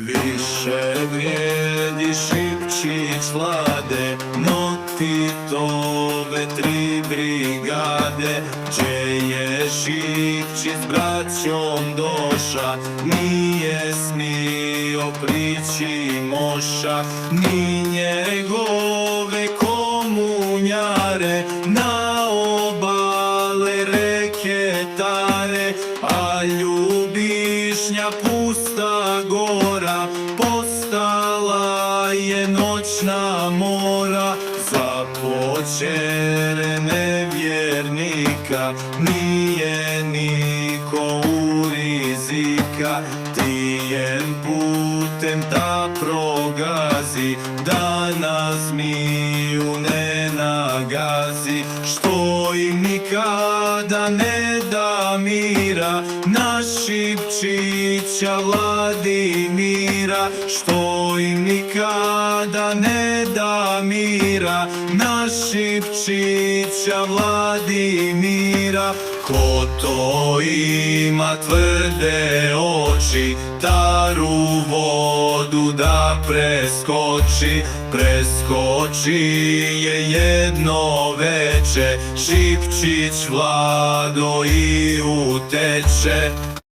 Više vrijedi Šipčić Vlade, no Titove 3 brigade. Gdje je Šipčić s braćom doša, nije smio prići moša, ni njegove komunjare na obale reke Tare. A Ljubišnja pusta gora postala je noćna mora. Za počere nevjernika nije niko u rizika. Tijem putem ta progazi, da nas zmiju ne nagazi. Što im nikada ne da mira, na Šipčića Vladimira. Što im nikada ne da mira, na Šipčića Vladimira. Ko to ima tvrde oči, Taru vodu da preskoči. Preskoči je jedno veče, Šipčić Vlado i uteče.